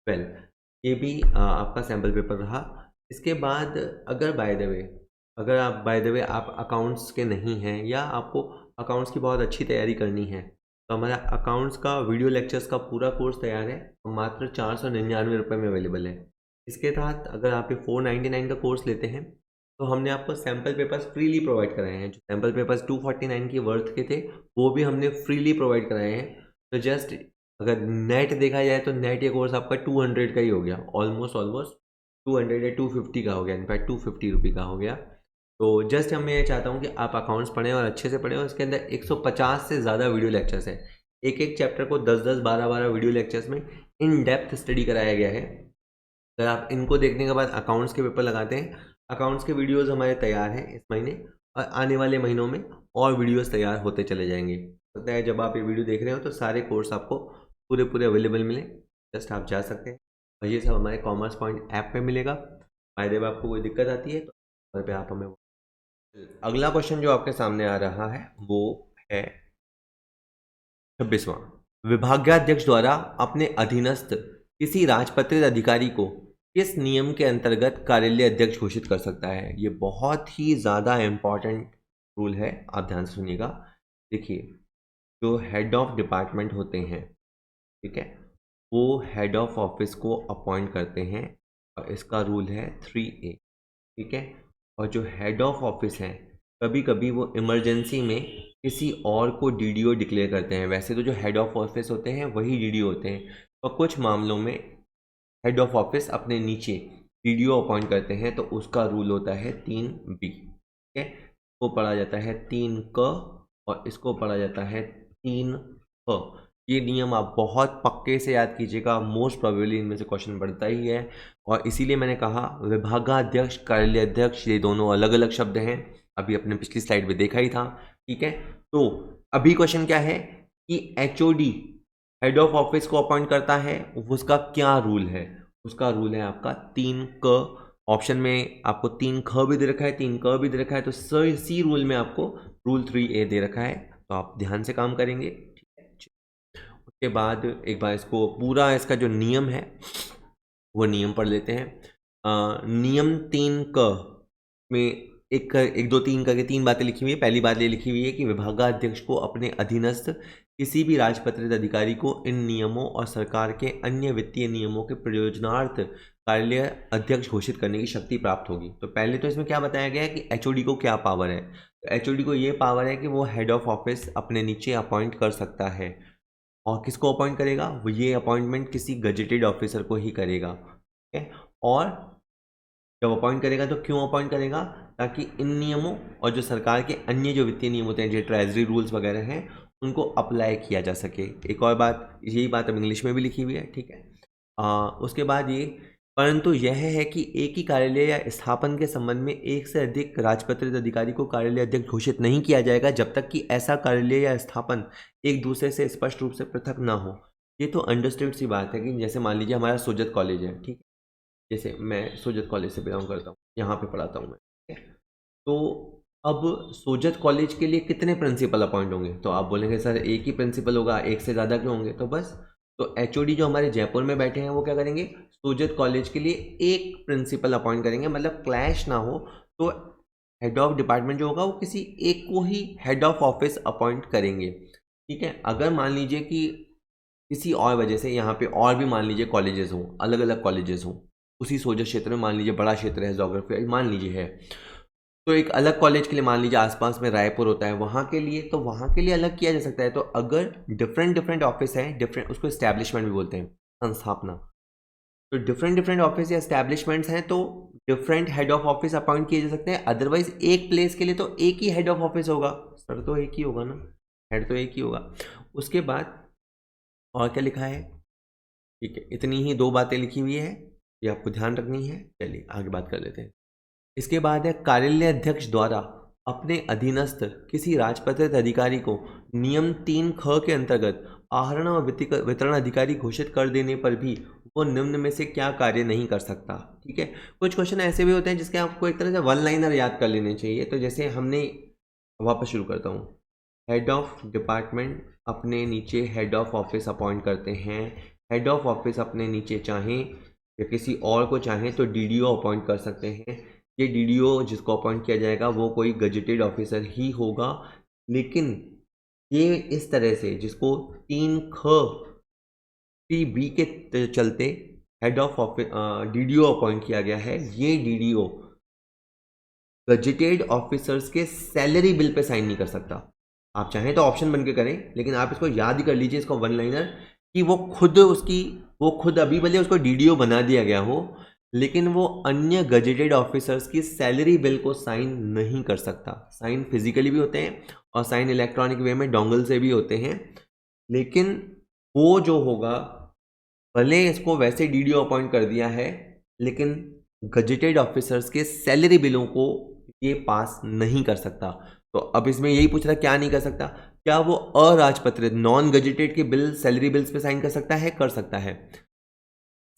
वेल, ये भी आपका सैम्पल पेपर रहा। इसके बाद अगर बाय द वे आप अकाउंट्स के नहीं हैं, या आपको अकाउंट्स की बहुत अच्छी तैयारी करनी है, तो हमारा अकाउंट्स का वीडियो लेक्चर्स का पूरा कोर्स तैयार है और मात्र 499 रुपये में अवेलेबल है। इसके तहत अगर आप ये 499 का कोर्स लेते हैं, तो हमने आपको सैम्पल पेपर्स फ्रीली प्रोवाइड कराए हैं। जो सैम्पल पेपर्स 249 की वर्थ के थे, वो भी हमने फ्रीली प्रोवाइड कराए हैं। तो जस्ट अगर नेट देखा जाए तो नेट ये कोर्स आपका 200 का ही हो गया, ऑलमोस्ट 200 या 250 का हो गया, इनफैक्ट 250 रुपये का हो गया। तो जस्ट मैं ये चाहता हूँ कि आप अकाउंट्स पढ़ें और अच्छे से पढ़ें, और इसके अंदर 150 से ज़्यादा वीडियो लेक्चर्स हैं। एक एक चैप्टर को 10-10, 12-12 वीडियो लेक्चर्स में इन डेप्थ स्टडी कराया गया है। अगर आप इनको देखने के बाद अकाउंट्स के पेपर लगाते हैं, अकाउंट्स के वीडियोस हमारे तैयार हैं इस महीने, और आने वाले महीनों में और वीडियोस तैयार होते चले जाएंगे। लगता है जब आप ये वीडियो देख रहे हो तो सारे कोर्स आपको पूरे अवेलेबल मिले, जस्ट आप जा सकते हैं, और ये सब हमारे कॉमर्स पॉइंट ऐप पे मिलेगा। फायदे में आपको कोई दिक्कत आती है तो घर पे आप हमें। अगला क्वेश्चन जो आपके सामने आ रहा है वो है 26वां। विभागाध्यक्ष द्वारा अपने अधीनस्थ किसी राजपत्रित अधिकारी को किस नियम के अंतर्गत कार्यालय अध्यक्ष घोषित कर सकता है? ये बहुत ही ज़्यादा इम्पॉर्टेंट रूल है, आप ध्यान से सुनिएगा। देखिए, जो हेड ऑफ डिपार्टमेंट होते हैं, ठीक है, वो हेड ऑफ ऑफिस को अपॉइंट करते हैं और इसका रूल है 3A, ठीक है। और जो हेड ऑफ ऑफिस हैं, कभी कभी वो इमरजेंसी में किसी और को डीडीओ डिक्लेयर करते हैं। वैसे तो जो हेड ऑफ ऑफिस होते हैं वही डीडीओ होते हैं, और कुछ मामलों में हेड ऑफ ऑफिस अपने नीचे डीडीओ अपॉइंट करते हैं, तो उसका रूल होता है 3B, ठीक है। वो पढ़ा जाता है 3K और इसको पढ़ा जाता है 3H। ये नियम आप बहुत पक्के से याद कीजिएगा, मोस्ट प्रोबेबली इनमें से क्वेश्चन बनता ही है। और इसीलिए मैंने कहा विभागाध्यक्ष, कार्यालय अध्यक्ष, ये दोनों अलग अलग शब्द हैं, अभी अपने पिछली स्लाइड में देखा ही था, ठीक है। तो अभी क्वेश्चन क्या है कि एचओडी हेड ऑफ ऑफिस को अपॉइंट करता है, उसका क्या रूल है? उसका रूल है आपका 3K। ऑप्शन में आपको 3K भी दे रखा है, 3K भी दे रखा है, तो सी रूल में आपको रूल 3A दे रखा है, तो आप ध्यान से काम करेंगे, ठीक है। उसके बाद एक बार इसको पूरा इसका जो नियम है वो नियम पढ़ लेते हैं। नियम 3K में एक दो तीन करके 3 बातें लिखी हुई है। पहली बात ये लिखी हुई है कि विभागाध्यक्ष को अपने अधीनस्थ किसी भी राजपत्रित अधिकारी को इन नियमों और सरकार के अन्य वित्तीय नियमों के प्रयोजनार्थ कार्यालय अध्यक्ष घोषित करने की शक्ति प्राप्त होगी। तो पहले तो इसमें क्या बताया गया है कि एचओडी को क्या पावर है? तो एचओडी को ये पावर है कि वो हेड ऑफ ऑफिस अपने नीचे अपॉइंट कर सकता है। और किसको अपॉइंट करेगा? वो ये अपॉइंटमेंट किसी गजेटेड ऑफिसर को ही करेगा, ठीक है। और जब अपॉइंट करेगा तो क्यों अपॉइंट करेगा? ताकि इन नियमों और जो सरकार के अन्य जो वित्तीय नियम होते हैं, जो ट्रेजरी रूल्स वगैरह हैं, उनको अप्लाई किया जा सके। एक और बात, यही बात अब इंग्लिश में भी लिखी हुई है, ठीक है। उसके बाद ये, परंतु यह है कि एक ही कार्यालय या स्थापन के संबंध में एक से अधिक राजपत्रित अधिकारी को कार्यालय अध्यक्ष घोषित नहीं किया जाएगा जब तक कि ऐसा कार्यालय या स्थापन एक दूसरे से स्पष्ट रूप से पृथक ना हो। ये तो अंडरस्टूड सी बात है कि जैसे मान लीजिए हमारा सुजत कॉलेज है, ठीक है, जैसे मैं सुजत कॉलेज से बिलोंग करता हूँ, यहाँ पे पढ़ाता हूँ मैं, ठीक है। तो अब सोजत कॉलेज के लिए कितने प्रिंसिपल अपॉइंट होंगे? तो आप बोलेंगे सर एक ही प्रिंसिपल होगा, एक से ज़्यादा क्यों होंगे? तो बस, तो एचओडी जो हमारे जयपुर में बैठे हैं वो क्या करेंगे? सोजत कॉलेज के लिए एक प्रिंसिपल अपॉइंट करेंगे, मतलब क्लैश ना हो। तो हेड ऑफ डिपार्टमेंट जो होगा वो किसी एक को ही हेड ऑफ ऑफिस अपॉइंट करेंगे, ठीक है। अगर मान लीजिए कि किसी और वजह से यहाँ पे और भी मान लीजिए कॉलेजेस हों, अलग अलग कॉलेजेस हों उसी सोजत क्षेत्र में, मान लीजिए बड़ा क्षेत्र है जोग्राफी, मान लीजिए है, तो एक अलग कॉलेज के लिए मान लीजिए आसपास में रायपुर होता है, वहाँ के लिए, तो वहाँ के लिए अलग किया जा सकता है। तो अगर डिफरेंट डिफरेंट ऑफिस हैं, डिफरेंट, उसको इस्टेब्लिशमेंट भी बोलते हैं, संस्थापना, तो डिफरेंट डिफरेंट ऑफिस या इस्टेब्लिशमेंट्स हैं, तो different head of office appoint किए जा सकते हैं। अदरवाइज एक प्लेस के लिए तो एक ही हेड ऑफ ऑफिस होगा, सर तो एक ही होगा ना, हेड तो एक ही होगा। उसके बाद और क्या लिखा है? ठीक है, इतनी ही 2 बातें लिखी हुई है, ये आपको ध्यान रखनी है। चलिए आगे बात कर लेते हैं। इसके बाद है कार्यालय अध्यक्ष द्वारा अपने अधीनस्थ किसी राजपत्रित अधिकारी को नियम 3ख के अंतर्गत आहरण और वितरण अधिकारी घोषित कर देने पर भी वो निम्न में से क्या कार्य नहीं कर सकता, ठीक है। कुछ क्वेश्चन ऐसे भी होते हैं जिसके आपको एक तरह से वन लाइनर याद कर लेने चाहिए। तो जैसे हमने, वापस शुरू करता हूँ, हेड ऑफ डिपार्टमेंट अपने नीचे हेड ऑफ ऑफिस अपॉइंट करते हैं। हेड ऑफ ऑफिस अपने नीचे चाहें या किसी और को चाहें तो डीडीओ अपॉइंट कर सकते हैं। ये डीडीओ जिसको अपॉइंट किया जाएगा वो कोई गजेटेड ऑफिसर ही होगा, लेकिन ये इस तरह से जिसको 3ख 3B के चलते head of office DDO appoint किया गया है, ये डीडीओ गजेटेड ऑफिसर्स के सैलरी बिल पे साइन नहीं कर सकता। आप चाहें तो ऑप्शन बन के करें, लेकिन आप इसको याद ही कर लीजिए, इसको वन लाइनर, कि वो खुद अभी भले उसको डीडीओ बना दिया गया हो, लेकिन वो अन्य गजेटेड ऑफिसर्स की सैलरी बिल को साइन नहीं कर सकता। साइन फिजिकली भी होते हैं और साइन इलेक्ट्रॉनिक वे में डोंगल से भी होते हैं, लेकिन वो जो होगा, भले इसको वैसे डीडीओ अपॉइंट कर दिया है, लेकिन गजेटेड ऑफिसर्स के सैलरी बिलों को ये पास नहीं कर सकता। तो अब इसमें यही पूछ रहा क्या नहीं कर सकता? क्या वो अराजपत्रित नॉन गजेटेड के बिल, सैलरी बिल्स पे साइन कर सकता है? कर सकता है।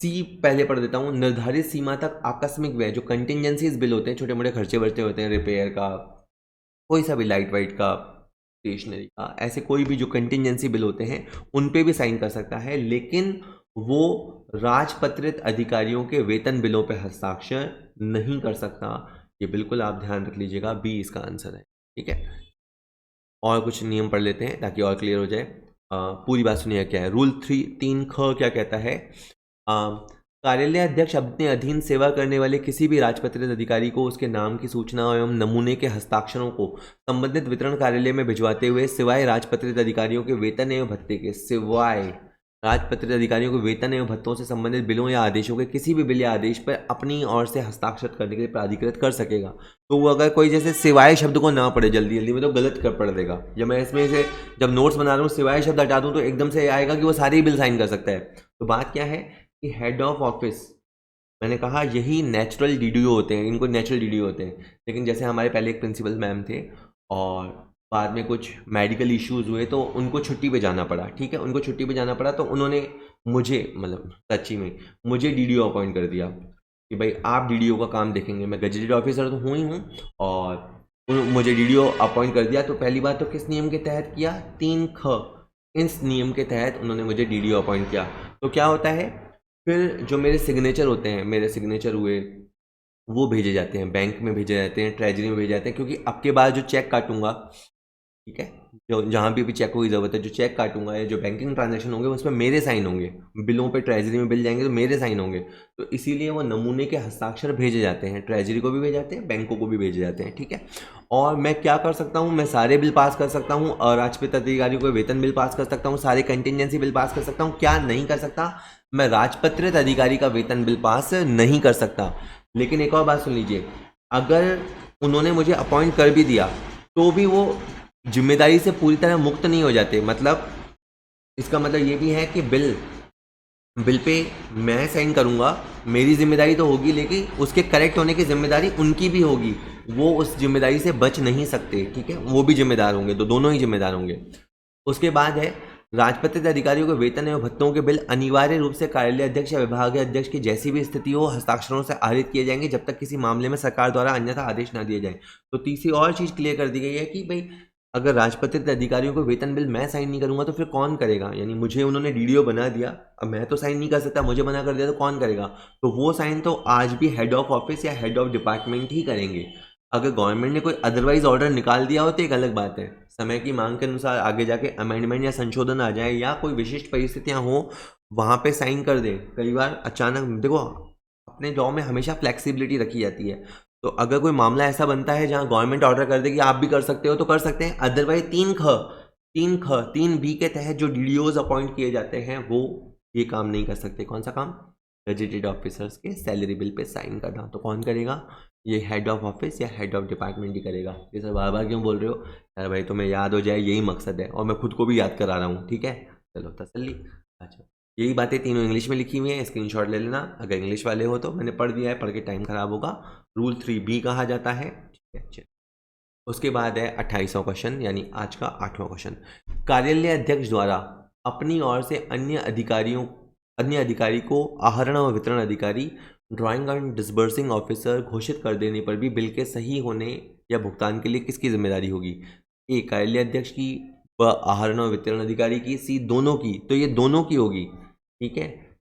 सी पहले पढ़ देता हूँ। निर्धारित सीमा तक आकस्मिक व्यय, जो कंटिजेंसीज बिल होते हैं, छोटे मोटे खर्चे वर्चे होते हैं, रिपेयर का, कोई सा भी लाइट वाइट का, स्टेशनरी का, ऐसे कोई भी जो कंटिजेंसी बिल होते हैं उन पे भी साइन कर सकता है, लेकिन वो राजपत्रित अधिकारियों के वेतन बिलों पे हस्ताक्षर नहीं कर सकता। ये बिल्कुल आप ध्यान रख लीजिएगा, बी इसका आंसर है। ठीक है, और कुछ नियम पढ़ लेते हैं ताकि और क्लियर हो जाए। पूरी बात सुनिए क्या है। रूल 3(3)(ख) क्या कहता है? कार्यालय अध्यक्ष अपने अधीन सेवा करने वाले किसी भी राजपत्रित अधिकारी को उसके नाम की सूचना एवं नमूने के हस्ताक्षरों को संबंधित वितरण कार्यालय में भिजवाते हुए सिवाय राजपत्रित अधिकारियों के वेतन एवं भत्ते के, सिवाय राजपत्रित अधिकारियों के वेतन एवं भत्तों से संबंधित बिलों या आदेशों के किसी भी बिल या आदेश पर अपनी ओर से हस्ताक्षर करने के लिए प्राधिकृत कर सकेगा। तो वो अगर कोई जैसे सिवाय शब्द को ना पढ़े जल्दी जल्दी में तो गलत कर पढ़ देगा। जब मैं इसमें से जब नोट्स बना रहा हूँ सिवाय शब्द हटा दूँ तो एकदम से आएगा कि वो सारे ही बिल साइन कर सकता है। तो बात क्या है कि हेड ऑफ ऑफिस, मैंने कहा यही नेचुरल डीडीओ होते हैं, इनको नेचुरल डीडीओ होते हैं, लेकिन जैसे हमारे पहले एक प्रिंसिपल मैम थे और बाद में कुछ मेडिकल इश्यूज हुए तो उनको छुट्टी पे जाना पड़ा। ठीक है, उनको छुट्टी पे जाना पड़ा तो उन्होंने मुझे, मतलब सच्ची में मुझे डीडीओ अपॉइंट कर दिया कि भाई आप डीडीओ का काम देखेंगे। मैं गजेटेड ऑफिसर तो हूँ ही हूँ और मुझे डीडीओ अपॉइंट कर दिया। तो पहली बात तो किस नियम के तहत किया? 3(ख), इस नियम के तहत उन्होंने मुझे डीडीओ अपॉइंट किया। तो क्या होता है फिर, जो मेरे सिग्नेचर होते हैं, मेरे सिग्नेचर हुए वो भेजे जाते हैं, बैंक में भेजे जाते हैं, ट्रेजरी में भेजे जाते हैं, क्योंकि अब के बाद जो चेक काटूंगा, ठीक है, जो जहाँ भी चेकों की ज़रूरत है, जो चेक काटूंगा या जो बैंकिंग ट्रांजैक्शन होंगे उसमें मेरे साइन होंगे, बिलों पे ट्रेजरी में बिल जाएंगे तो मेरे साइन होंगे। तो इसीलिए वो नमूने के हस्ताक्षर भेजे जाते हैं, ट्रेजरी को भी भेजे जाते हैं, बैंकों को भी भेजे जाते हैं। ठीक है, और मैं क्या कर सकता हूँ, मैं सारे बिल पास कर सकता हूँ, अराजपत्रित अधिकारियों को वेतन बिल पास कर सकता हूँ, सारे कंटिजेंसी बिल पास कर सकता हूँ। क्या नहीं कर सकता? मैं राजपत्रित अधिकारी का वेतन बिल पास नहीं कर सकता। लेकिन एक और बात सुन लीजिए, अगर उन्होंने मुझे अपॉइंट कर भी दिया तो भी वो जिम्मेदारी से पूरी तरह मुक्त नहीं हो जाते। मतलब इसका मतलब ये भी है कि बिल पे मैं साइन करूंगा, मेरी जिम्मेदारी तो होगी, लेकिन उसके करेक्ट होने की जिम्मेदारी उनकी भी होगी। वो उस जिम्मेदारी से बच नहीं सकते। ठीक है, वो भी जिम्मेदार होंगे, तो दोनों ही जिम्मेदार होंगे। उसके बाद है, राजपत्रित अधिकारियों के वेतन एवं भत्तों के बिल अनिवार्य रूप से कार्यालय अध्यक्ष या विभागीय अध्यक्ष की जैसी भी स्थिति हो हस्ताक्षरों से आहरित किए जाएंगे जब तक किसी मामले में सरकार द्वारा अन्यथा आदेश न दिए जाए। तो तीसरी और चीज क्लियर कर दी गई है कि भाई अगर राजपत्रित अधिकारियों को वेतन बिल मैं साइन नहीं करूंगा तो फिर कौन करेगा? यानी मुझे उन्होंने डीडीओ बना दिया, अब मैं तो साइन नहीं कर सकता, मुझे मना कर दिया तो कौन करेगा? तो वो साइन तो आज भी हेड ऑफ ऑफिस या हेड ऑफ डिपार्टमेंट ही करेंगे। अगर गवर्नमेंट ने कोई अदरवाइज ऑर्डर निकाल दिया हो तो एक अलग बात है, समय की मांग के अनुसार आगे जाके अमेंडमेंट या संशोधन आ जाए या कोई विशिष्ट परिस्थितियां हो वहां पे साइन कर दे। कई बार अचानक, देखो अपने जॉब में हमेशा फ्लेक्सिबिलिटी रखी जाती है, तो अगर कोई मामला ऐसा बनता है जहां गवर्नमेंट ऑर्डर कर दे कि आप भी कर सकते हो तो कर सकते हैं, अदरवाइज 3(b) के तहत जो डीडीओज अपॉइंट किए जाते हैं वो ये काम नहीं कर सकते। कौन सा काम? गजेटेड ऑफिसर्स के सैलरी बिल पे साइन करना। तो कौन करेगा? ये हेड ऑफ ऑफिस या हेड ऑफ डिपार्टमेंट ही करेगा। ये सर बार बार क्यों बोल रहे हो? यार भाई तुम्हें याद हो जाए यही मकसद है, और मैं खुद को भी याद करा रहा हूँ। ठीक है, चलो तसल्ली। अच्छा, यही बातें तीनों इंग्लिश में लिखी हुई हैं, स्क्रीनशॉट ले लेना अगर इंग्लिश वाले हो तो। मैंने पढ़ दिया है, पढ़ के टाइम खराब होगा। रूल 3(b) कहा जाता है। ठीक है, चलिए। उसके बाद है 28वां क्वेश्चन, यानी आज का 8वां क्वेश्चन। कार्यालय अध्यक्ष द्वारा अपनी ओर से अन्य अधिकारी को आहरण व वितरण अधिकारी, ड्राइंग एंड डिसबर्सिंग ऑफिसर घोषित कर देने पर भी बिल के सही होने या भुगतान के लिए किसकी जिम्मेदारी होगी? ए, कार्यालय अध्यक्ष की, व आहरण और वितरण अधिकारी की, सी, दोनों की। तो ये दोनों की होगी। ठीक है,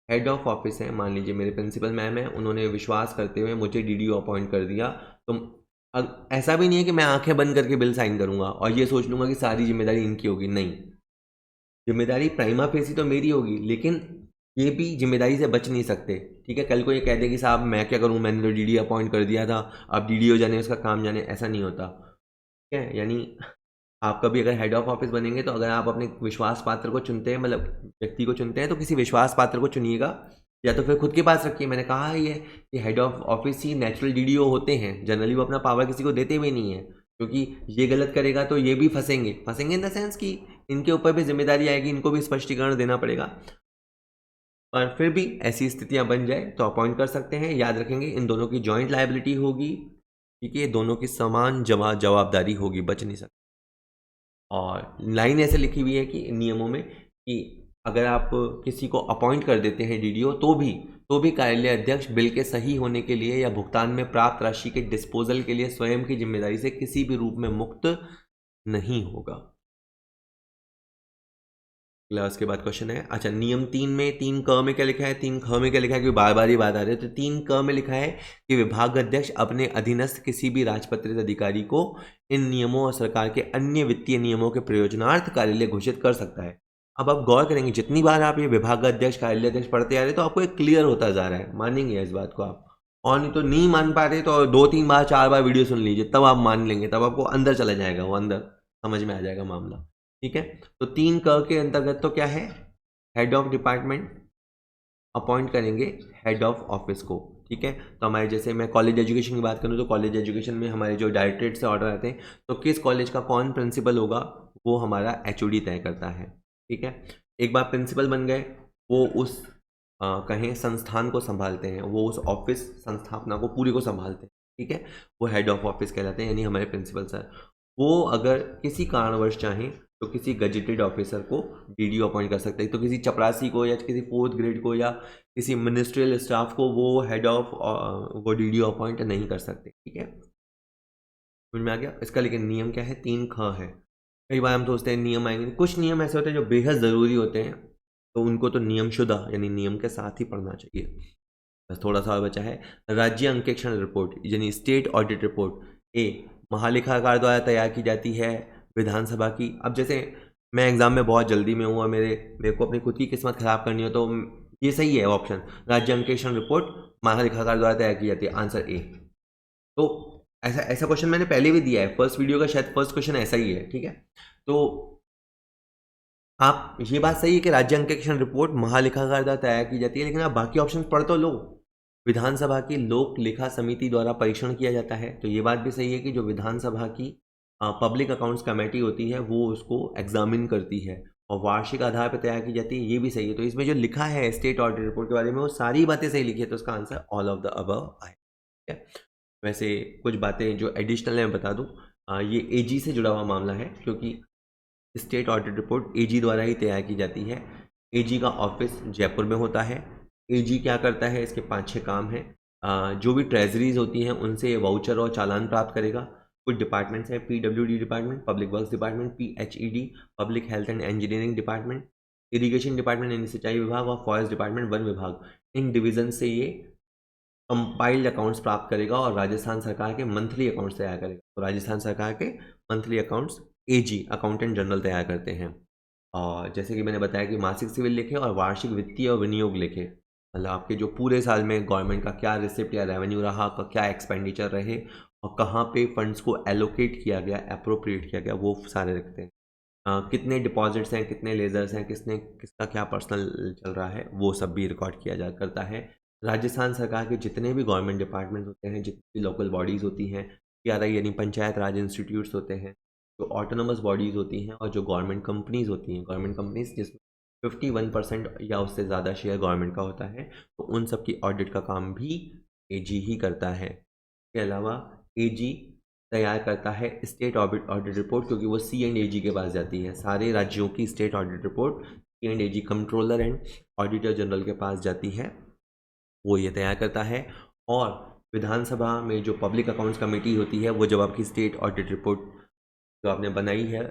हेड ऑफ ऑफिस है, मान लीजिए मेरे प्रिंसिपल मैम है, उन्होंने विश्वास करते हुए मुझे डीडीओ अपॉइंट कर दिया, तो ऐसा भी नहीं है कि मैं आंखें बंद करके बिल साइन करूंगा और ये सोच लूंगा कि सारी जिम्मेदारी इनकी होगी। नहीं, जिम्मेदारी प्राइमा फेसी तो मेरी होगी, लेकिन ये भी जिम्मेदारी से बच नहीं सकते। ठीक है, कल को ये कह दे कि साहब मैं क्या करूं, मैंने तो डीडीओ अपॉइंट कर दिया था, अब डीडीओ जाने उसका काम जाने, ऐसा नहीं होता। ठीक है, यानी आप कभी अगर हेड ऑफ ऑफिस बनेंगे तो अगर आप अपने विश्वास पात्र को चुनते हैं, मतलब व्यक्ति को चुनते हैं, तो किसी विश्वास पात्र को चुनिएगा, या तो फिर खुद के पास रखिए। मैंने कहा है ये कि head of office he natural DDO होते हैं, जनरली वो अपना पावर किसी को देते भी नहीं है, क्योंकि ये गलत करेगा तो ये भी फंसेंगे इन द सेंस कि इनके ऊपर भी जिम्मेदारी आएगी, इनको भी स्पष्टीकरण देना पड़ेगा। पर फिर भी ऐसी स्थितियां बन जाए तो अपॉइंट कर सकते हैं। याद रखेंगे इन दोनों की जॉइंट लायबिलिटी होगी, ठीक है, दोनों की समान जवाबदारी होगी, बच नहीं सकते। और लाइन ऐसे लिखी हुई है कि नियमों में कि अगर आप किसी को अपॉइंट कर देते हैं डीडीओ तो भी कार्यालय अध्यक्ष बिल के सही होने के लिए या भुगतान में प्राप्त राशि के डिस्पोजल के लिए स्वयं की जिम्मेदारी से किसी भी रूप में मुक्त नहीं होगा। उसके बाद क्वेश्चन है, अच्छा नियम 3 में 3 क में क्या लिखा है, 3 ख में क्या लिखा है, क्योंकि बार बार ही बात आ रही है। तो 3 क में लिखा है कि विभाग अध्यक्ष अपने अधीनस्थ किसी भी राजपत्रित अधिकारी को इन नियमों और सरकार के अन्य वित्तीय नियमों के प्रयोजनार्थ कार्यालय घोषित कर सकता है। अब आप गौर करेंगे, जितनी बार आप ये विभाग अध्यक्ष कार्यालय अध्यक्ष पढ़ते आ रहे तो आपको एक क्लियर होता जा रहा है, मानेंगे इस बात को आप। और नहीं तो नहीं मान पा रहे तो 2-3 बार 4 बार वीडियो सुन लीजिए, तब आप मान लेंगे, तब आपको अंदर चला जाएगा, वो अंदर समझ में आ जाएगा मामला। ठीक है, तो 3 क के अंतर्गत तो क्या है, हेड ऑफ डिपार्टमेंट अपॉइंट करेंगे हेड ऑफ ऑफिस को। ठीक है, तो हमारे जैसे मैं कॉलेज एजुकेशन की बात करूँ तो कॉलेज एजुकेशन में हमारे जो डायरेक्टरेट से ऑर्डर आते हैं, तो किस कॉलेज का कौन प्रिंसिपल होगा वो हमारा एचओडी तय करता है। ठीक है, एक बार प्रिंसिपल बन गए, वो उस कहें संस्थान को संभालते हैं, वो उस ऑफिस संस्थापना को पूरी को संभालते हैं। ठीक है, वो हेड ऑफ ऑफिस कहलाते हैं, यानी हमारे प्रिंसिपल सर। वो अगर किसी कारणवश चाहें तो किसी गजेटेड ऑफिसर को डीडीओ अपॉइंट कर सकते हैं, तो किसी चपरासी को या किसी 4th ग्रेड को या किसी मिनिस्ट्रियल स्टाफ को वो हेड ऑफ वो डीडीओ अपॉइंट नहीं कर सकते। ठीक है, समझ में आ गया इसका। लेकिन नियम क्या है, 3 ख है। कई बार हम सोचते हैं नियम आएंगे, कुछ नियम ऐसे होते हैं जो बेहद ज़रूरी होते हैं, तो उनको तो नियम शुदा यानी नियम के साथ ही पढ़ना चाहिए। बस थोड़ा सा और बचा है, राज्य अंकेक्षण रिपोर्ट यानी स्टेट ऑडिट रिपोर्ट ए महालेखाकार द्वारा तैयार की जाती है विधानसभा की। अब जैसे मैं एग्जाम में बहुत जल्दी में हूँ और मेरे को अपनी खुद की किस्मत खराब करनी हो, तो ये सही है ऑप्शन, राज्य अंकेक्षण रिपोर्ट महालेखाकार द्वारा तैयार की जाती है, आंसर ए। तो ऐसा ऐसा क्वेश्चन मैंने पहले भी दिया है, फर्स्ट वीडियो का शायद फर्स्ट क्वेश्चन ऐसा ही है। ठीक है, तो आप ये बात सही है कि राज्य अंकेक्षण रिपोर्ट महालेखाकार द्वारा तैयार की जाती है, लेकिन आप बाकी ऑप्शन पढ़ तो लो। विधानसभा की लोक लेखा समिति द्वारा परीक्षण किया जाता है, तो ये बात भी सही है कि जो विधानसभा की पब्लिक अकाउंट्स कमेटी होती है वो उसको एग्जामिन करती है और वार्षिक आधार पर तैयार की जाती है, ये भी सही है। तो इसमें जो लिखा है स्टेट ऑडिट रिपोर्ट के बारे में वो सारी बातें सही लिखी है, तो उसका answer all of the above आए। ठीक है, वैसे कुछ बातें जो एडिशनल है मैं बता दूँ, ये एजी से जुड़ा हुआ मामला है, क्योंकि स्टेट ऑडिट रिपोर्ट एजी द्वारा ही तैयार की जाती है। एजी का ऑफिस जयपुर में होता है। एजी क्या करता है, इसके 5-6 काम हैं। जो भी ट्रेजरीज होती हैं उनसे ये वाउचर और चालान प्राप्त करेगा। कुछ डिपार्टमेंट्स हैं, PWD department, public works department, PHED public health and engineering department, irrigation department यानी सिंचाई विभाग, और फॉरेस्ट डिपार्टमेंट वन विभाग। इन डिवीजन से ये कंपाइल्ड अकाउंट्स प्राप्त करेगा और राजस्थान सरकार के मंथली अकाउंट्स तैयार करेगा। तो राजस्थान सरकार के मंथली अकाउंट्स एजी अकाउंटेंट जनरल तैयार करते हैं। और जैसे कि मैंने बताया कि मासिक सिविल लेखे और वार्षिक वित्तीय और विनियोग लेखे, मतलब आपके जो पूरे साल में गवर्नमेंट का क्या रिसिप्ट या रेवेन्यू रहा, का क्या एक्सपेंडिचर रहे और कहाँ पे फंड्स को एलोकेट किया गया, अप्रोप्रिएट किया गया, वो सारे रखते हैं। कितने डिपॉजिट्स हैं, कितने लेजर्स हैं, किसका क्या पर्सनल चल रहा है, वो सब भी रिकॉर्ड किया जा करता है। राजस्थान सरकार के जितने भी गवर्नमेंट डिपार्टमेंट होते हैं, जितनी भी लोकल बॉडीज़ होती हैं, पीआरआई यानी पंचायत राज इंस्टीट्यूट्स होते हैं, जो ऑटोनोमस बॉडीज़ होती हैं और जो गवर्नमेंट कंपनीज़ होती हैं, गवर्नमेंट कंपनीज़ जिसमें 51% या उससे ज़्यादा शेयर गवर्नमेंट का होता है, तो उन सब की ऑडिट का काम भी एजी ही करता है। इसके अलावा एजी तैयार करता है स्टेट ऑडिट रिपोर्ट, क्योंकि वो C&AG के पास जाती है। सारे राज्यों की state audit report C&AG controller and auditor general के पास जाती है, वो ये तैयार करता है। और विधानसभा में जो पब्लिक अकाउंट्स कमेटी होती है, वो जब आपकी स्टेट ऑडिट रिपोर्ट जो आपने बनाई है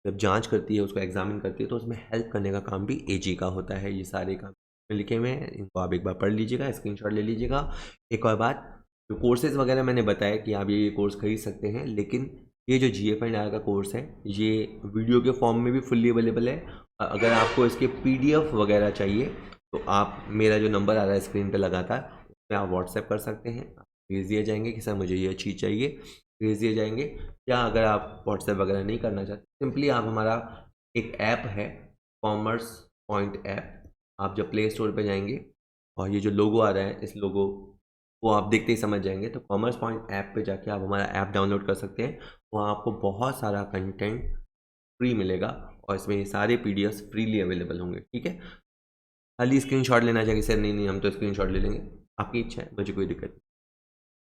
जब जांच करती है, उसको एग्जामिन करती है, तो उसमें हेल्प करने का काम भी एजी का होता है। ये सारे काम लिखे हुए हैं, इनको आप एक बार पढ़ लीजिएगा, स्क्रीनशॉट ले लीजिएगा। एक और बात, जो कोर्सेज वगैरह मैंने बताया कि आप ये कोर्स खरीद सकते हैं, लेकिन ये जो GF&R का कोर्स है ये वीडियो के फॉर्म में भी फुल्ली अवेलेबल है। अगर आपको इसके PDF वगैरह चाहिए तो आप मेरा जो नंबर आ रहा है स्क्रीन पे लगातार, उसमें आप व्हाट्सएप कर सकते हैं, भेज दिए जाएंगे कि सर मुझे ये चीज़ चाहिए, भेज दिए जाएंगे। या अगर आप व्हाट्सएप वगैरह नहीं करना चाहते, सिंपली आप हमारा एक ऐप है कॉमर्स पॉइंट ऐप, आप जब प्ले स्टोर पे जाएंगे और ये जो लोगो आ रहा है, इस लोगो वो आप देखते ही समझ जाएंगे, तो कॉमर्स पॉइंट ऐप पे जाके आप हमारा ऐप डाउनलोड कर सकते हैं। वहाँ आपको बहुत सारा कंटेंट फ्री मिलेगा और इसमें ये सारे PDFs फ्रीली अवेलेबल होंगे। ठीक है, खाली स्क्रीनशॉट लेना चाहिए सर, नहीं हम तो स्क्रीनशॉट ले लेंगे, आपकी इच्छा है, मुझे कोई दिक्कत नहीं।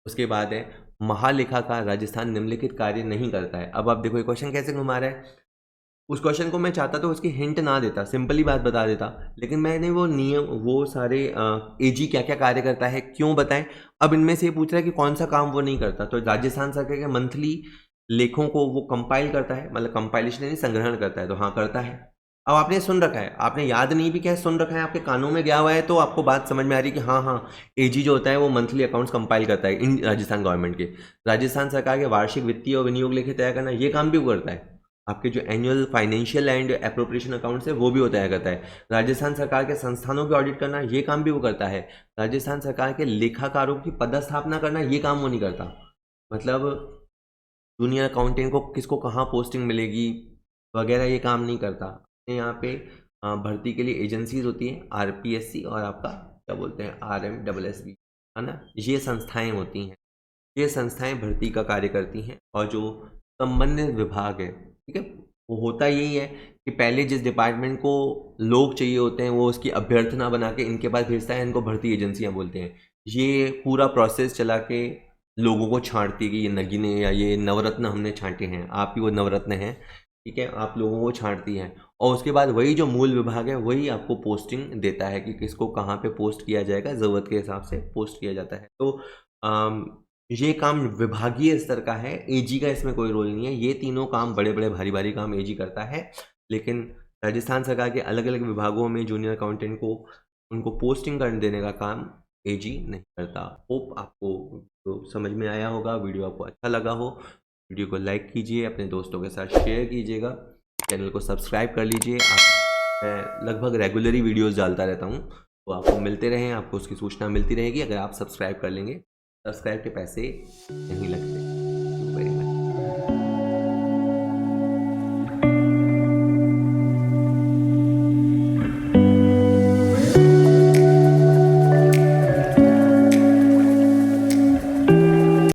उसके बाद है महालेखाकार राजस्थान निम्नलिखित कार्य नहीं करता है। अब आप देखो ये क्वेश्चन कैसे घुमा रहा है, उस क्वेश्चन को मैं चाहता तो उसकी हिंट ना देता, सिंपली बात बता देता, लेकिन मैंने वो नियम, वो सारे एजी क्या क्या कार्य करता है क्यों बताएं। अब इनमें से ये पूछ रहा है कि कौन सा काम वो नहीं करता, तो राजस्थान सरकार के मंथली लेखों को वो कंपाइल करता है, मतलब कंपाइलेशन यानी संग्रहण करता है, तो हाँ करता है। अब आपने सुन रखा है, आपने याद नहीं भी क्या सुन रखा है, आपके कानों में गया हुआ है, तो आपको बात समझ में आ रही है कि हाँ हाँ एजी जो होता है वो मंथली अकाउंट्स कंपाइल करता है इन राजस्थान गवर्नमेंट के। राजस्थान सरकार के वार्षिक वित्तीय और विनियोग लेखे तैयार करना, ये काम भी वो करता है। आपके जो annual financial and appropriation accounts है वो भी वो तैयार करता है। राजस्थान सरकार के संस्थानों की ऑडिट करना, ये काम भी वो करता है। राजस्थान सरकार के लेखाकारों की पदस्थापना करना, ये काम वो नहीं करता। मतलब जूनियर अकाउंटेंट को किसको कहाँ पोस्टिंग मिलेगी वगैरह ये काम नहीं करता। यहाँ पे भर्ती के लिए एजेंसीज होती हैं, आरपीएससी और आपका क्या बोलते हैं आरएमडब्ल्यूएसबी, है ना, ये संस्थाएं होती हैं। ये संस्थाएं भर्ती का कार्य करती हैं और जो संबंधित विभाग है, ठीक है, वो होता यही है कि पहले जिस डिपार्टमेंट को लोग चाहिए होते हैं वो उसकी अभ्यर्थना बना के इनके पास भेजता है, इनको भर्ती एजेंसियां बोलते हैं। ये पूरा प्रोसेस चला के लोगों को छांटती है कि ये नगीने या ये नवरत्न हमने छांटे हैं, आप ही वो नवरत्न हैं, ठीक है, आप लोगों को छांटती हैं। और उसके बाद वही जो मूल विभाग है वही आपको पोस्टिंग देता है कि किसको कहाँ पे पोस्ट किया जाएगा, ज़रूरत के हिसाब से पोस्ट किया जाता है। तो ये काम विभागीय स्तर का है, एजी का इसमें कोई रोल नहीं है। ये तीनों काम बड़े बड़े भारी भारी काम एजी करता है, लेकिन राजस्थान सरकार के अलग अलग विभागों में जूनियर अकाउंटेंट को उनको पोस्टिंग कर देने का काम एजी नहीं करता। होप आपको तो समझ में आया होगा, वीडियो आपको अच्छा लगा हो, वीडियो को लाइक कीजिए, अपने दोस्तों के साथ शेयर कीजिएगा, चैनल को सब्सक्राइब कर लीजिए। मैं लगभग रेगुलरली वीडियोस डालता रहता हूँ, तो आपको मिलते रहें, आपको उसकी सूचना मिलती रहेगी अगर आप सब्सक्राइब कर लेंगे। सब्सक्राइब के पैसे नहीं लगते।